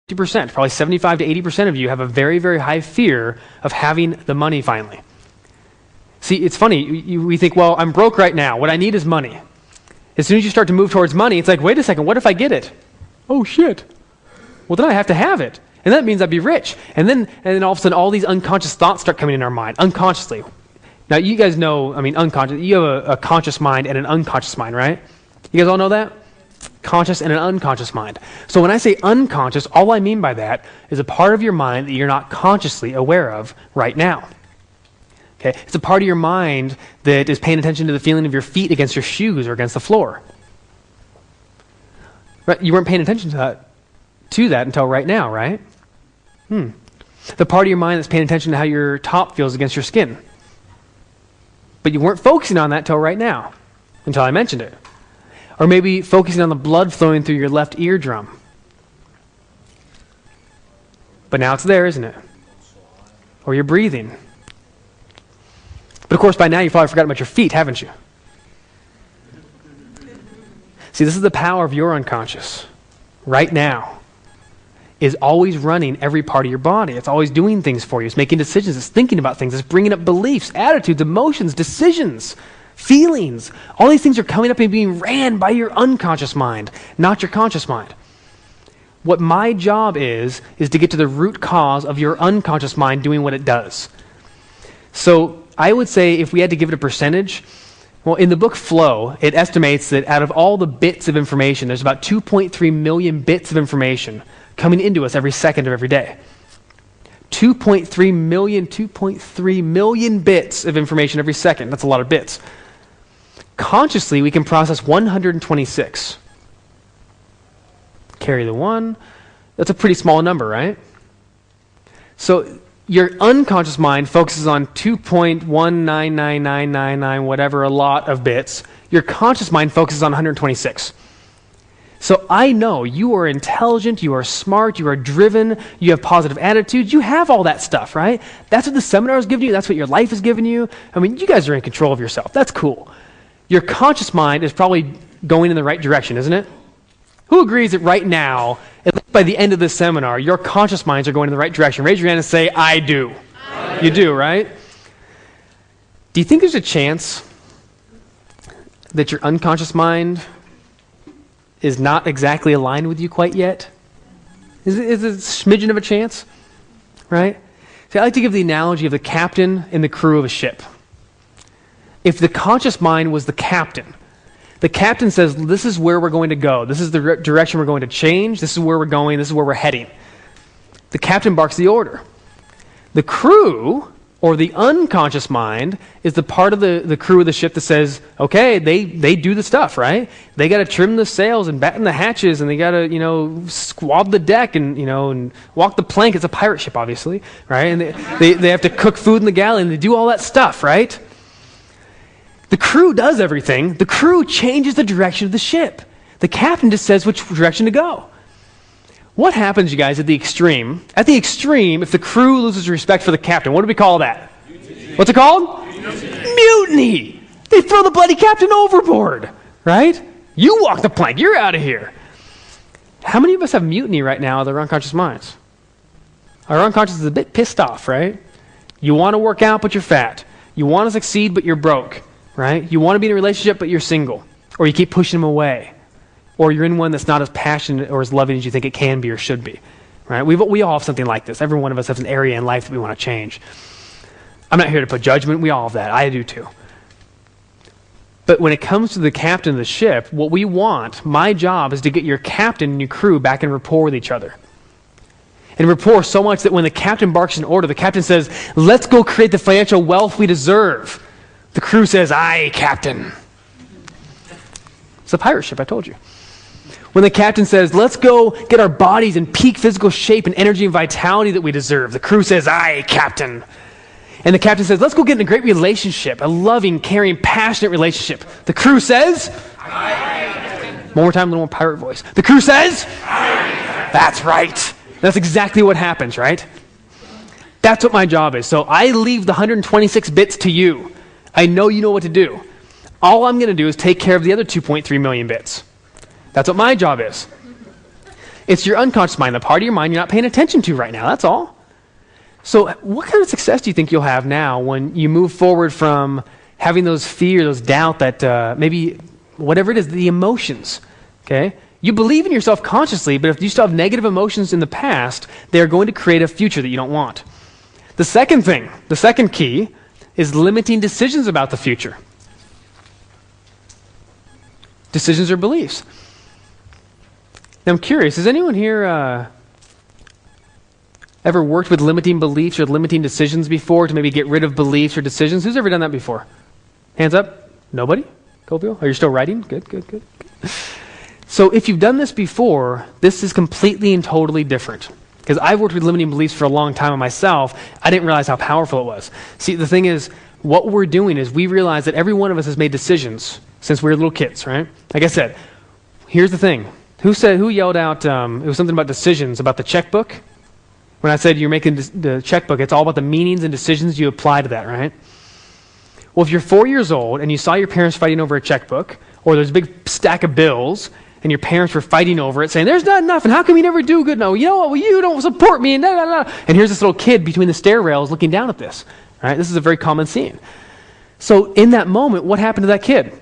50%, probably 75 to 80% of you have a very, very high fear of having the money finally. See, it's funny. We think, well, I'm broke right now. What I need is money. As soon as you start to move towards money, it's like, wait a second, what if I get it? Oh, shit. Well, then I have to have it. And that means I'd be rich. And then all of a sudden, all these unconscious thoughts start coming in our mind, unconsciously. Now, you guys know, unconscious. You have a conscious mind and an unconscious mind, right? You guys all know that? Conscious and an unconscious mind. So when I say unconscious, all I mean by that is a part of your mind that you're not consciously aware of right now. Okay? It's a part of your mind that is paying attention to the feeling of your feet against your shoes or against the floor. Right? You weren't paying attention to that until right now, right? The part of your mind that's paying attention to how your top feels against your skin. But you weren't focusing on that till right now, until I mentioned it. Or maybe focusing on the blood flowing through your left eardrum. But now it's there, isn't it? Or you're breathing. But of course, by now you've probably forgotten about your feet, haven't you? See, this is the power of your unconscious. Right now. Is always running every part of your body. It's always doing things for you. It's making decisions. It's thinking about things. It's bringing up beliefs, attitudes, emotions, decisions, feelings. All these things are coming up and being ran by your unconscious mind, not your conscious mind. What my job is to get to the root cause of your unconscious mind doing what it does. So I would say if we had to give it a percentage, well, in the book Flow, it estimates that out of all the bits of information, there's about 2.3 million bits of information coming into us every second of every day. 2.3 million bits of information every second. That's a lot of bits. Consciously, we can process 126. Carry the 1. That's a pretty small number, right? So your unconscious mind focuses on 2.1999999, whatever, a lot of bits. Your conscious mind focuses on 126. So I know you are intelligent, you are smart, you are driven, you have positive attitudes, you have all that stuff, right? That's what the seminar is giving you, that's what your life is giving you. I mean, you guys are in control of yourself. That's cool. Your conscious mind is probably going in the right direction, isn't it? Who agrees that right now, at least by the end of this seminar, your conscious minds are going in the right direction? Raise your hand and say, I do. You do, right? Do you think there's a chance that your unconscious mind is not exactly aligned with you quite yet? Is it a smidgen of a chance? Right? See, I like to give the analogy of the captain and the crew of a ship. If the conscious mind was the captain says, this is where we're going to go. This is the direction we're going to change. This is where we're going. This is where we're heading. The captain barks the order. The crew, or the unconscious mind, is the part of the crew of the ship that says, okay, they do the stuff, right? They got to trim the sails and batten the hatches, and they got to, squab the deck and walk the plank. It's a pirate ship, obviously, right? And they have to cook food in the galley, and they do all that stuff, right? The crew does everything. The crew changes the direction of the ship. The captain just says which direction to go. What happens, you guys, at the extreme? At the extreme, if the crew loses respect for the captain, what do we call that? Mutiny. What's it called? Mutiny. They throw the bloody captain overboard, right? You walk the plank. You're out of here. How many of us have mutiny right now with our unconscious minds? Our unconscious is a bit pissed off, right? You want to work out, but you're fat. You want to succeed, but you're broke, right? You want to be in a relationship, but you're single. Or you keep pushing them away. Or you're in one that's not as passionate or as loving as you think it can be or should be, right? We all have something like this. Every one of us has an area in life that we want to change. I'm not here to put judgment. We all have that. I do too. But when it comes to the captain of the ship, what we want, my job is to get your captain and your crew back in rapport with each other. And rapport so much that when the captain barks an order, the captain says, let's go create the financial wealth we deserve. The crew says, aye, captain. It's a pirate ship, I told you. When the captain says, let's go get our bodies in peak physical shape and energy and vitality that we deserve, the crew says, aye, captain. And the captain says, let's go get in a great relationship, a loving, caring, passionate relationship. The crew says, aye, captain. One more time, a little more pirate voice. The crew says, aye, captain. That's right. That's exactly what happens, right? That's what my job is. So I leave the 126 bits to you. I know you know what to do. All I'm going to do is take care of the other 2.3 million bits. That's what my job is. It's your unconscious mind, the part of your mind you're not paying attention to right now. That's all. So what kind of success do you think you'll have now when you move forward from having those fear, those doubt that maybe whatever it is, the emotions, okay? You believe in yourself consciously, but if you still have negative emotions in the past, they're going to create a future that you don't want. The second thing, the second key, is limiting decisions about the future. Decisions or beliefs. Now I'm curious, has anyone here ever worked with limiting beliefs or limiting decisions before to maybe get rid of beliefs or decisions? Who's ever done that before? Hands up. Nobody? Cool people? Are you still writing? Good. So if you've done this before, this is completely and totally different. Because I've worked with limiting beliefs for a long time on myself. I didn't realize how powerful it was. See, the thing is, what we're doing is we realize that every one of us has made decisions since we were little kids, right? Like I said, here's the thing. Who yelled out, it was something about decisions, about the checkbook? When I said you're making the checkbook, it's all about the meanings and decisions you apply to that, right? Well, if you're 4 years old and you saw your parents fighting over a checkbook, or there's a big stack of bills, and your parents were fighting over it, saying, there's not enough, and how come you never do good? No, you know what, well, you don't support me, and da, da, da. And here's this little kid between the stair rails looking down at this, right? This is a very common scene. So in that moment, what happened to that kid?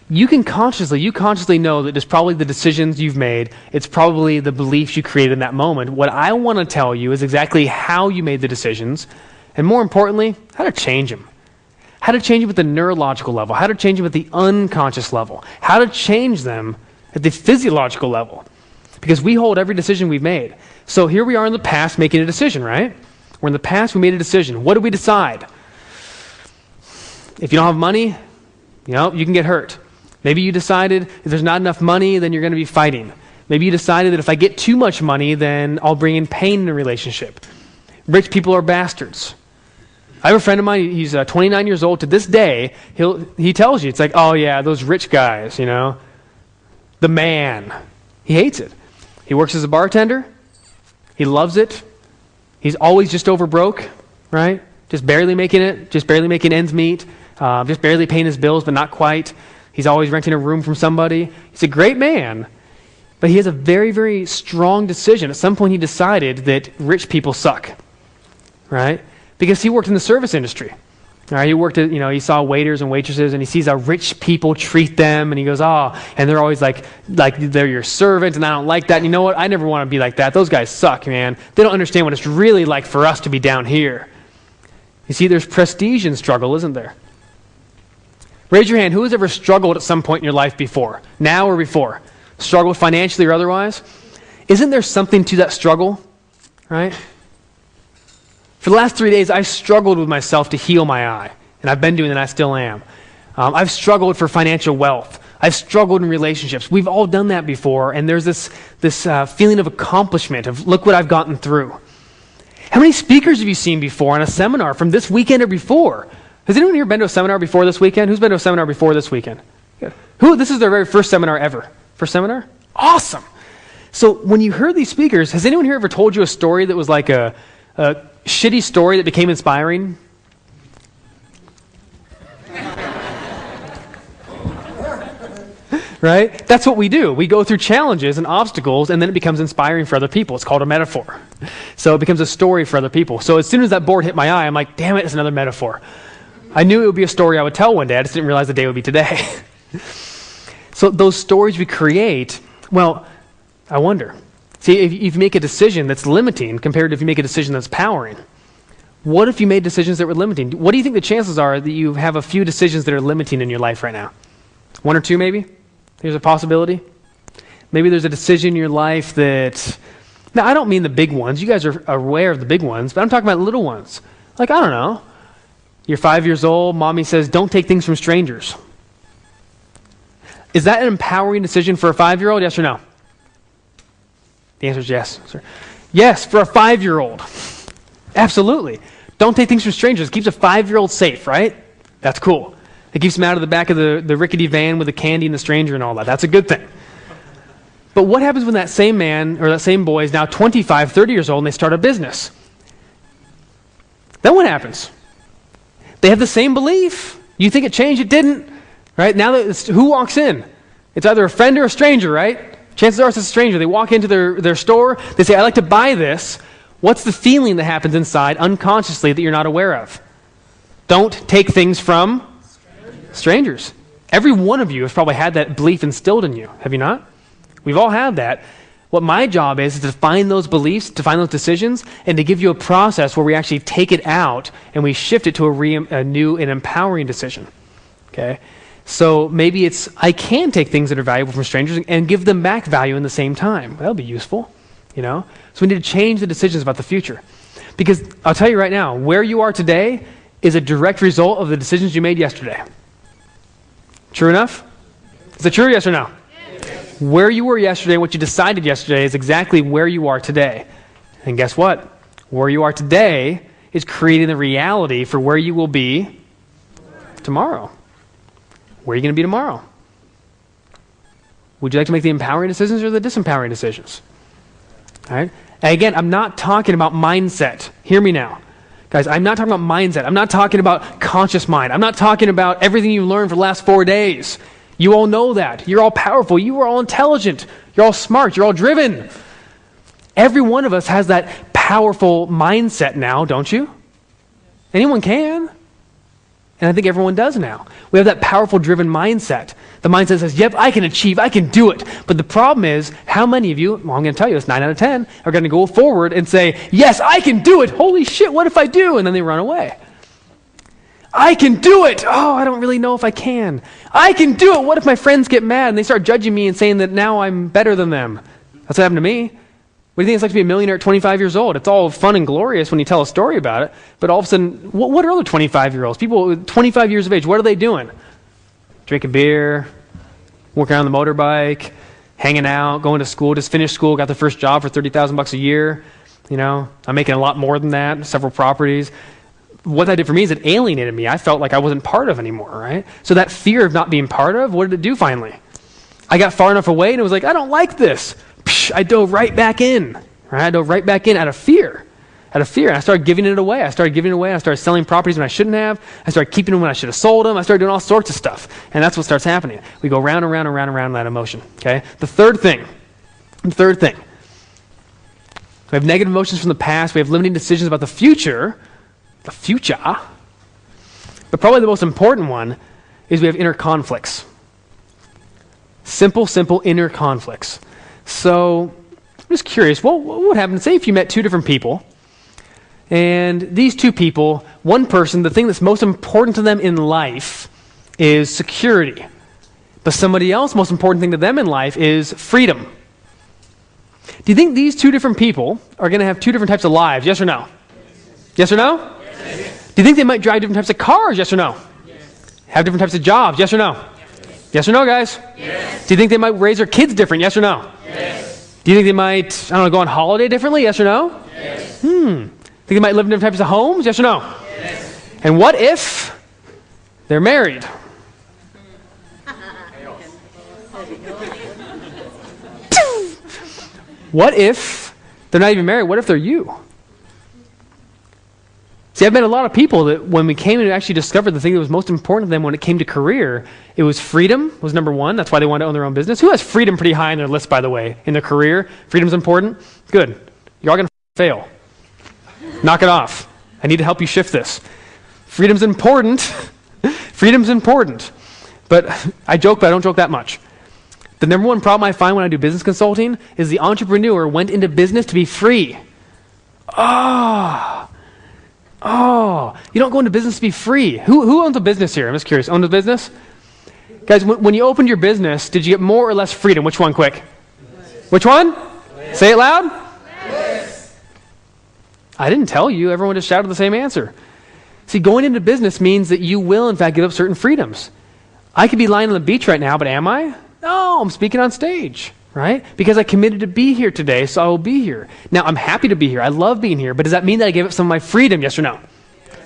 You consciously know that it's probably the decisions you've made, it's probably the beliefs you created in that moment. What I want to tell you is exactly how you made the decisions, and more importantly, how to change them. How to change them at the neurological level, how to change them at the unconscious level, how to change them at the physiological level. Because we hold every decision we've made. So here we are in the past making a decision, right? We're in the past, we made a decision. What did we decide? If you don't have money, you can get hurt. Maybe you decided if there's not enough money, then you're going to be fighting. Maybe you decided that if I get too much money, then I'll bring in pain in a relationship. Rich people are bastards. I have a friend of mine, he's 29 years old. To this day, he tells you, it's like, oh yeah, those rich guys, the man. He hates it. He works as a bartender. He loves it. He's always just over broke, right? Just barely making it, just barely making ends meet, just barely paying his bills, but not quite. He's always renting a room from somebody. He's a great man, but he has a very, very strong decision. At some point, he decided that rich people suck, right? Because he worked in the service industry. All right, he worked at, he saw waiters and waitresses, and he sees how rich people treat them, and he goes, and they're always like they're your servant, and I don't like that. And you know what? I never want to be like that. Those guys suck, man. They don't understand what it's really like for us to be down here. You see, there's prestige in struggle, isn't there? Raise your hand. Who has ever struggled at some point in your life before? Now or before? Struggled financially or otherwise? Isn't there something to that struggle? Right? For the last 3 days, I struggled with myself to heal my eye. And I've been doing that, I still am. I've struggled for financial wealth. I've struggled in relationships. We've all done that before. And there's this feeling of accomplishment, of look what I've gotten through. How many speakers have you seen before on a seminar from this weekend or before? Has anyone here been to a seminar before this weekend? Who's been to a seminar before this weekend? Good. This is their very first seminar ever. First seminar? Awesome. So when you heard these speakers, has anyone here ever told you a story that was like a shitty story that became inspiring? Right? That's what we do. We go through challenges and obstacles, and then it becomes inspiring for other people. It's called a metaphor. So it becomes a story for other people. So as soon as that board hit my eye, I'm like, damn it, it's another metaphor. I knew it would be a story I would tell one day. I just didn't realize the day would be today. So those stories we create, well, I wonder. See, if you make a decision that's limiting compared to if you make a decision that's powering, what if you made decisions that were limiting? What do you think the chances are that you have a few decisions that are limiting in your life right now? One or two, maybe? There's a possibility. Maybe there's a decision in your life that... Now, I don't mean the big ones. You guys are aware of the big ones, but I'm talking about little ones. Like, I don't know. You're 5 years old. Mommy says, don't take things from strangers. Is that an empowering decision for a 5-year-old? Yes or no? The answer is yes, sir. Yes, for a 5-year-old. Absolutely. Don't take things from strangers. It keeps a 5-year-old safe, right? That's cool. It keeps him out of the back of the rickety van with the candy and the stranger and all that. That's a good thing. But what happens when that same man or that same boy is now 25, 30 years old and they start a business? Then what happens? They have the same belief. You think it changed, it didn't. Right? Now, who walks in? It's either a friend or a stranger, right? Chances are it's a stranger. They walk into their store. They say, I'd like to buy this. What's the feeling that happens inside unconsciously that you're not aware of? Don't take things from strangers. Every one of you has probably had that belief instilled in you. Have you not? We've all had that. What my job is to find those beliefs, to find those decisions, and to give you a process where we actually take it out and we shift it to a new and empowering decision. Okay? So maybe it's, I can take things that are valuable from strangers and give them back value in the same time. That'll be useful, you know? So we need to change the decisions about the future. Because I'll tell you right now, where you are today is a direct result of the decisions you made yesterday. True enough? Is it true, yes or no? Yes. Where you were yesterday, what you decided yesterday is exactly where you are today. And guess what? Where you are today is creating the reality for where you will be tomorrow. Where are you going to be tomorrow? Would you like to make the empowering decisions or the disempowering decisions? All right? And again, I'm not talking about mindset. Hear me now. Guys, I'm not talking about mindset. I'm not talking about conscious mind. I'm not talking about everything you learned for the last 4 days. You all know that. You're all powerful. You are all intelligent. You're all smart. You're all driven. Every one of us has that powerful mindset now, don't you? Anyone can. And I think everyone does now. We have that powerful, driven mindset. The mindset says, yep, I can achieve, I can do it. But the problem is, how many of you, well, I'm going to tell you, it's 9 out of 10, are going to go forward and say, yes, I can do it. Holy shit, what if I do? And then they run away. I can do it. Oh, I don't really know if I can. I can do it. What if my friends get mad and they start judging me and saying that now I'm better than them? That's what happened to me. What do you think it's like to be a millionaire at 25 years old? It's all fun and glorious when you tell a story about it. But all of a sudden, what are other 25-year-olds? People with 25 years of age, what are they doing? Drinking beer, working on the motorbike, hanging out, going to school, just finished school, got their first job for $30,000 a year. You know, I'm making a lot more than that, several properties. What that did for me is it alienated me. I felt like I wasn't part of anymore, right? So that fear of not being part of, what did it do finally? I got far enough away and it was like, I don't like this. I dove right back in. Right? I dove right back in out of fear. Out of fear. And I started giving it away. I started selling properties when I shouldn't have. I started keeping them when I should have sold them. I started doing all sorts of stuff. And that's what starts happening. We go round and round and round and round that emotion. Okay? The third thing. We have negative emotions from the past. We have limiting decisions about the future. The future. But probably the most important one is we have inner conflicts. Simple inner conflicts. So, I'm just curious, what would happen? Say if you met two different people, and these two people, one person, the thing that's most important to them in life is security. But somebody else, most important thing to them in life is freedom. Do you think these two different people are going to have two different types of lives? Yes or no? Yes or no? Yes. Do you think they might drive different types of cars? Yes or no? Yes. Have different types of jobs? Yes or no? Yes or no, guys? Yes. Do you think they might raise their kids different? Yes or no? Yes. Do you think they might, I don't know, go on holiday differently? Yes or no? Yes. Think they might live in different types of homes? Yes or no? Yes. And what if they're married? What if they're not even married? What if they're you? See, I've met a lot of people that when we came and actually discovered the thing that was most important to them when it came to career, it was freedom was number one. That's why they wanted to own their own business. Who has freedom pretty high on their list, by the way, in their career? Freedom's important? Good. You're all going to fail. Knock it off. I need to help you shift this. Freedom's important. Freedom's important. But I joke, but I don't joke that much. The number one problem I find when I do business consulting is the entrepreneur went into business to be free. Oh, you don't go into business to be free. Who owns a business here? I'm just curious. Owns a business? Guys, when you opened your business, did you get more or less freedom? Which one, quick? Yes. Which one? Yes. Say it loud. Yes. I didn't tell you. Everyone just shouted the same answer. See, going into business means that you will, in fact, give up certain freedoms. I could be lying on the beach right now, but am I? No, I'm speaking on stage. Right? Because I committed to be here today, so I will be here. Now, I'm happy to be here. I love being here. But does that mean that I gave up some of my freedom? Yes or no?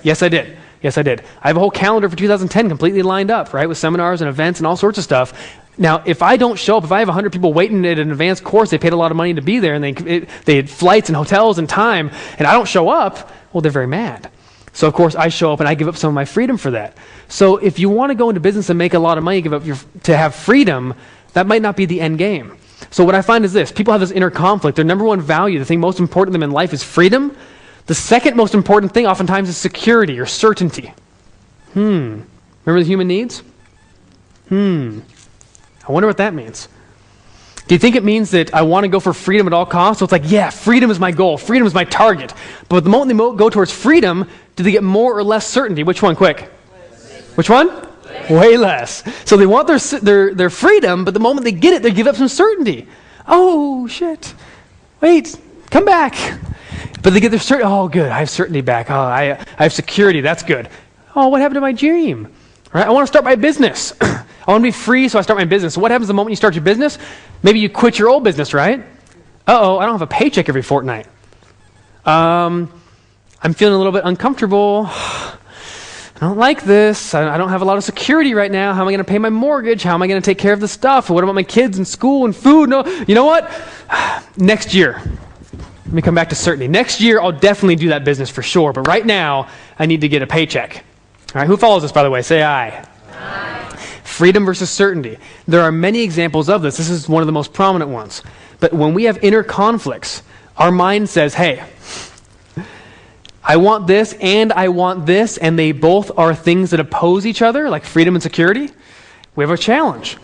Yes, I did. Yes, I did. I have a whole calendar for 2010 completely lined up, right, with seminars and events and all sorts of stuff. Now, if I don't show up, if I have 100 people waiting at an advanced course, they paid a lot of money to be there, and they had flights and hotels and time, and I don't show up, well, they're very mad. So, of course, I show up and I give up some of my freedom for that. So if you want to go into business and make a lot of money, to have freedom, that might not be the end game. So what I find is this. People have this inner conflict. Their number one value, the thing most important to them in life is freedom. The second most important thing oftentimes is security or certainty. Remember the human needs? I wonder what that means. Do you think it means that I want to go for freedom at all costs? So it's like, yeah, freedom is my goal. Freedom is my target. But the moment they go towards freedom, do they get more or less certainty? Which one, quick? Which one? Way less. So they want their freedom, but the moment they get it, they give up some certainty. Oh, shit. Wait, come back. But they get their certainty. Oh, good, I have certainty back. Oh, I have security. That's good. Oh, what happened to my dream? Right? I want to start my business. I want to be free, so I start my business. So what happens the moment you start your business? Maybe you quit your old business, right? Uh-oh, I don't have a paycheck every fortnight. I'm feeling a little bit uncomfortable. I don't like this. I don't have a lot of security right now. How am I going to pay my mortgage? How am I going to take care of the stuff? What about my kids and school and food? No, you know what? Next year. Let me come back to certainty. Next year, I'll definitely do that business for sure. But right now, I need to get a paycheck. All right, who follows this, by the way? Say aye. Aye. Freedom versus certainty. There are many examples of this. This is one of the most prominent ones. But when we have inner conflicts, our mind says, hey, I want this and I want this, and they both are things that oppose each other, like freedom and security. We have a challenge.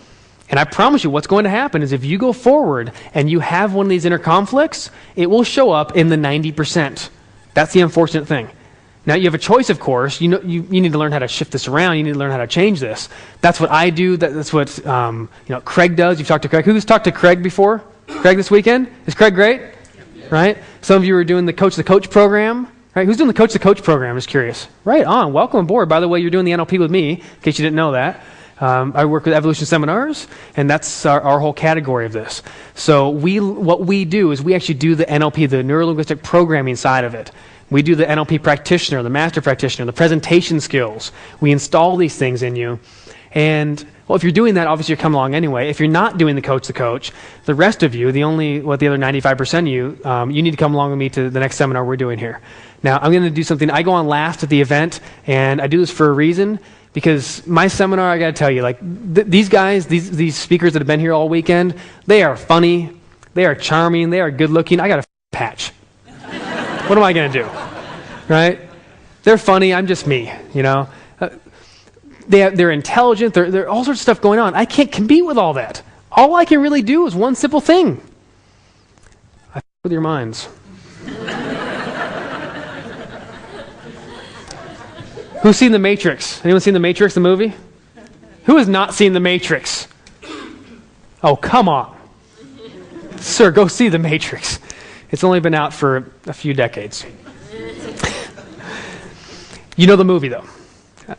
And I promise you, what's going to happen is if you go forward and you have one of these inner conflicts, it will show up in the 90%. That's the unfortunate thing. Now, you have a choice, of course. You need to learn how to shift this around. You need to learn how to change this. That's what I do. That's what Craig does. You've talked to Craig. Who's talked to Craig before? Craig this weekend? Is Craig great? Yeah. Right? Some of you are doing the Coach the Coach program. Right? Who's doing the Coach the Coach program? I'm just curious. Right on. Welcome aboard. By the way, you're doing the NLP with me, in case you didn't know that. I work with Evolution Seminars, and that's our whole category of this. So what we do is we actually do the NLP, the neuro-linguistic programming side of it. We do the NLP practitioner, the master practitioner, the presentation skills. We install these things in you. And, well, if you're doing that, obviously you're coming along anyway. If you're not doing the coach, the rest of you, the other 95% of you, you need to come along with me to the next seminar we're doing here. Now, I'm going to do something. I go on last at the event, and I do this for a reason, because my seminar, I got to tell you, like, these guys, these speakers that have been here all weekend, they are funny, they are charming, they are good-looking. I got a patch. What am I going to do? Right? They're funny. I'm just me, you know. They're intelligent. There are all sorts of stuff going on. I can't compete with all that. All I can really do is one simple thing. I with your minds. Who's seen The Matrix? Anyone seen The Matrix, the movie? Who has not seen The Matrix? Oh, come on. Sir, go see The Matrix. It's only been out for a few decades. You know the movie, though.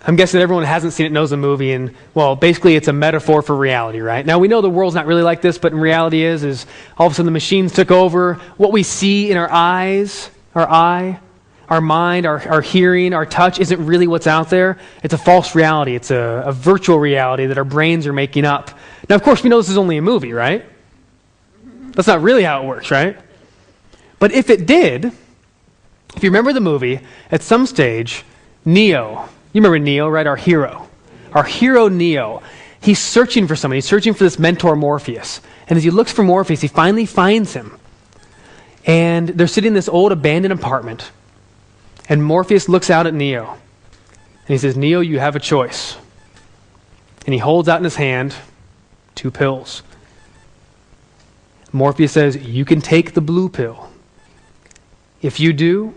I'm guessing everyone who hasn't seen it knows the movie, and, well, basically it's a metaphor for reality, right? Now, we know the world's not really like this, but in reality is all of a sudden the machines took over. What we see in our eyes, our mind, our hearing, our touch isn't really what's out there. It's a false reality. It's a virtual reality that our brains are making up. Now, of course, we know this is only a movie, right? That's not really how it works, right? But if it did, if you remember the movie, at some stage, Neo, you remember Neo, right? Our hero Neo, he's searching for somebody. He's searching for this mentor Morpheus. And as he looks for Morpheus, he finally finds him. And they're sitting in this old abandoned apartment. And Morpheus looks out at Neo. And he says, Neo, you have a choice. And he holds out in his hand 2 pills. Morpheus says, you can take the blue pill. If you do,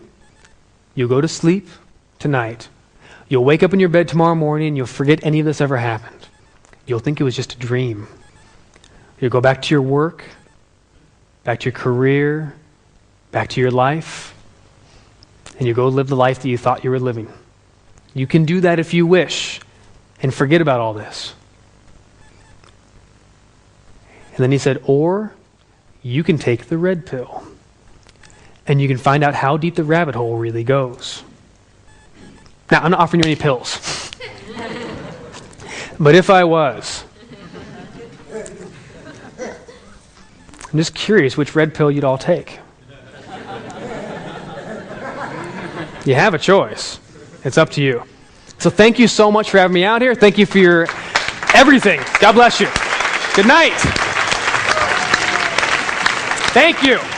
you'll go to sleep tonight. You'll wake up in your bed tomorrow morning and you'll forget any of this ever happened. You'll think it was just a dream. You'll go back to your work, back to your career, back to your life, and you go live the life that you thought you were living. You can do that if you wish and forget about all this. And then he said, or you can take the red pill and you can find out how deep the rabbit hole really goes. Now, I'm not offering you any pills. But if I was, I'm just curious which red pill you'd all take. You have a choice. It's up to you. So thank you so much for having me out here. Thank you for your everything. God bless you. Good night. Thank you.